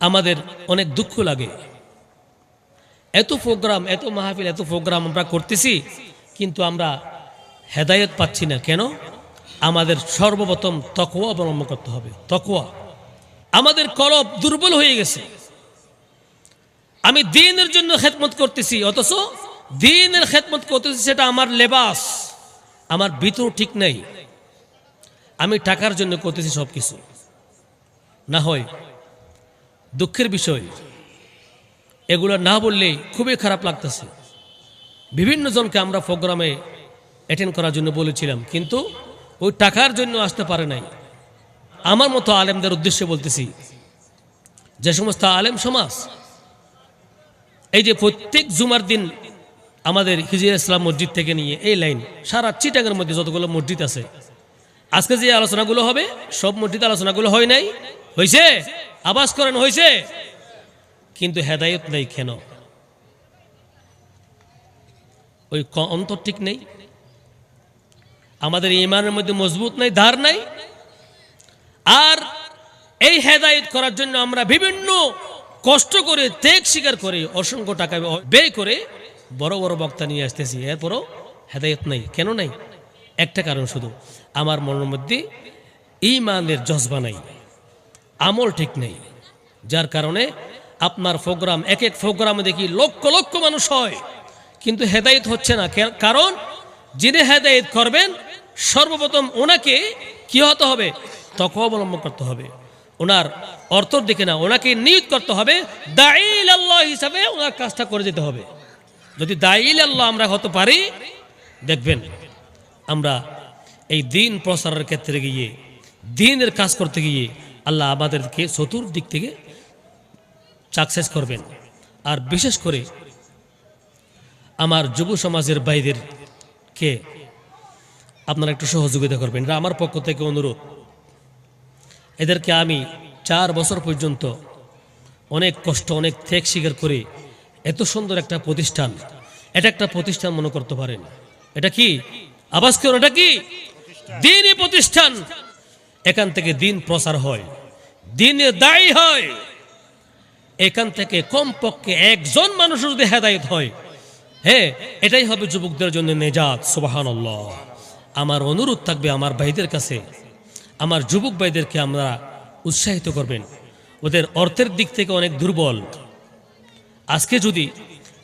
আমাদের অনেক দুঃখ লাগে। এত প্রোগ্রাম, এত মাহফিল, এত প্রোগ্রাম আমরা করতেছি, কিন্তু আমরা হেদায়েত পাচ্ছি না। কেন? আমাদের সর্বপ্রথম তাকওয়া অবলম্বন করতে হবে। তাকওয়া। আমাদের কলব দুর্বল হয়ে গেছে। আমি দ্বীনের জন্য খেদমত করতেছি, অথচ দ্বীনের খেদমত করতেছি সেটা আমার লেবাস, আমার ভিতর ঠিক নেই। আমি টাকার জন্য করতেছি সব কিছু। না হয় দুঃখের বিষয়, এগুলো না বললে খুবই খারাপ লাগতেছে। বিভিন্ন জনকে আমরা প্রোগ্রামে অ্যাটেন্ড করার জন্য বলেছিলাম, কিন্তু ওই টাকার জন্য আসতে পারে নাই। আমার মতো আলেমদের উদ্দেশ্যে বলতেছি, যে সমস্ত আলেম সমাজ এই যে প্রত্যেক জুমার দিন আমাদের হিজরি ইসলাম মসজিদ থেকে নিয়ে এই লাইন সারা চিটাগের মধ্যে যতগুলো মসজিদ আছে, আজকে যে আলোচনাগুলো হবে সব মসজিদ আলোচনাগুলো হয় নাই? হয়েছে? আবাস করেন হয়েছে, কিন্তু হেদায়েত নেই। কেন? ওই অন্তর ঠিক নেই, আমাদের ঈমানের মধ্যে মজবুত নাই, ধার নাই। আর এই হেদায়েত করার জন্য আমরা বিভিন্ন কষ্ট করে, ত্যাগ স্বীকার করে, অসংখ্য টাকা ব্যয় করে বড় বড় বক্তা নিয়ে আসতেছি, এরপরও হেদায়েত নাই। কেন নাই? একটা কারণ শুধু, আমার মনের মধ্যে ঈমানের জজবা নাই, আমল ঠিক নেই। যার কারণে আপনার প্রোগ্রাম, এক এক প্রোগ্রামে দেখি লক্ষ লক্ষ মানুষ হয়, কিন্তু হেদায়েত হচ্ছে না। কারণ যিনি হেদায়েত করবেন সর্বপ্রথম ওনাকে কি হতে হবে? তাকওয়া অবলম্বন করতে হবে। ওনার অর্থর দিকে না, ওনাকে নিয়ত করতে হবে দাঈল আল্লাহ হিসাবে ওনার কাজটা করে যেতে হবে। যদি দাঈল আল্লাহ আমরা হতে পারি, দেখবেন আমরা এই দ্বীন প্রসারের ক্ষেত্রে গিয়ে, দ্বীনের কাজ করতে গিয়ে আল্লাহ আমাদেরকে চতুর্দিক থেকে সাকসেস করবেন। আর বিশেষ করে আমার যুব সমাজের ভাইদেরকে আপনারা একটু সহযোগিতা করবেন, এটা আমার পক্ষ থেকে অনুরোধ। এদেরকে আমি 4 বছর পর্যন্ত অনেক কষ্ট, অনেক ত্যাগ স্বীকার করে এত সুন্দর একটা প্রতিষ্ঠান, এটা একটা প্রতিষ্ঠান মনে করতে পারেন। এটা কি? আবাস করুন, এটা কি? দ্বীনি প্রতিষ্ঠান। এখান থেকে দ্বীন প্রচার হয়, দ্বীনের দায়ী হয়। এখান থেকে কমপক্ষে একজন মানুষ যদি হেদায়েত হয়, হ্যাঁ, এটাই হবে যুবকদের জন্য নেজাত। সুবহানাল্লাহ। আমার অনুরোধ থাকবে আমার ভাইদের কাছে, আমার যুবক ভাইদেরকে আমরা উৎসাহিত করবেন। ওদের অর্থের দিক থেকে অনেক দুর্বল। আজকে যদি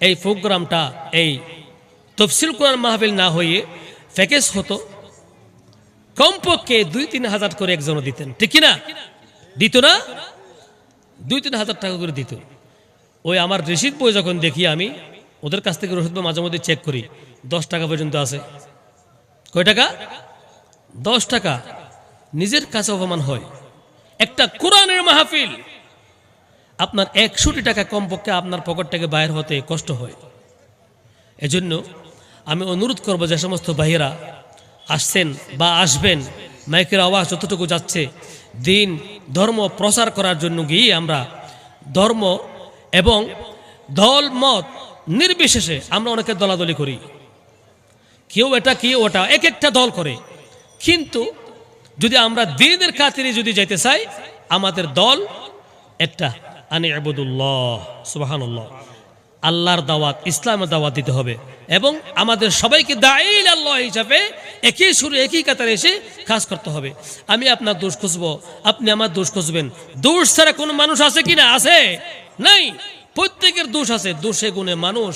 এই প্রোগ্রামটা, এই তফসিল কোরআন মাহফিল না হয়ে প্যাকেজ হতো, কমপক্ষে 2-3 হাজার করে একজনও দিতেন, ঠিক কিনা? দিত না? 2-3 হাজার টাকা করে দিত। ওই আমার রসিদ বই যখন দেখি, আমি ওদের কাছ থেকে রসিদ বই মাঝে মধ্যে চেক করি, 10 টাকা পর্যন্ত আছে। কয় টাকা? 10 টাকা। নিজের কাছে অপমান হয়। একটা কোরআনের মাহফিল আপনার 61 টাকা কমপক্ষে আপনার পকেট থেকে বাইর হতে কষ্ট হয়। এজন্য আমি অনুরোধ করব, যে সমস্ত ভাইয়েরা আসছেন বা আসবেন, মাইকের আওয়াজ যতটুকু যাচ্ছে, দ্বীন ধর্ম প্রচার করার জন্য গিয়ে আমরা ধর্ম এবং দল মত নির্বিশেষে আমরা অনেকে দলাদলি করি, কেউ এটা কেউ ওটা, এক একটা দল করে। কিন্তু যদি আমরা দ্বীনের খাতিরে যদি যেতে চাই, আমাদের দল একটা, আনি ইবুদুল্লাহ, সুবহানাল্লাহ, আল্লাহর দাওয়াত, ইসলামের দাওয়াত দিতে হবে। এবং আমাদের সবাইকে দাঈল আল্লাহ হিসাবে একই সুরে একই কাতারে এসে কাজ করতে হবে। আমি আপনার দোষ খুঁজবো, আপনি আমার দোষ খুঁজবেন। দোষ ছাড়া কোনো মানুষ আছে কিনা? আছে? নাই। প্রত্যেকের দোষ আছে। দোষে গুণে মানুষ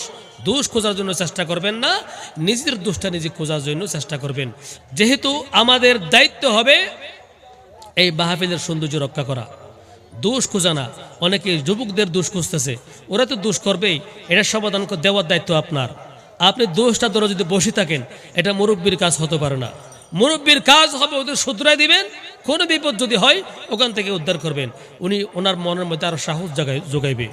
দোষ খোঁজার জন্য চেষ্টা করবেন না, নিজের দোষটা নিজে খোঁজার জন্য চেষ্টা করবেন। যেহেতু আমাদের দায়িত্ব হবে এই মাহফিলের সৌন্দর্য রক্ষা করা, দোষ খোঁজা না। অনেকে যুবকদের দোষ খুঁজতেছে, ওরা তো দোষ করবেই, এটা সমাধান দেওয়ার দায়িত্ব আপনার। আপনি দোষটা ধরে যদি বসে থাকেন, এটা মুরব্বীর কাজ হতে পারে না। মুরব্বীর কাজ হবে ওদের শুধরাই দিবেন, কোনো বিপদ যদি হয় ওখান থেকে উদ্ধার করবেন। উনি ওনার মনের মধ্যে আরো সাহস যোগাইবে।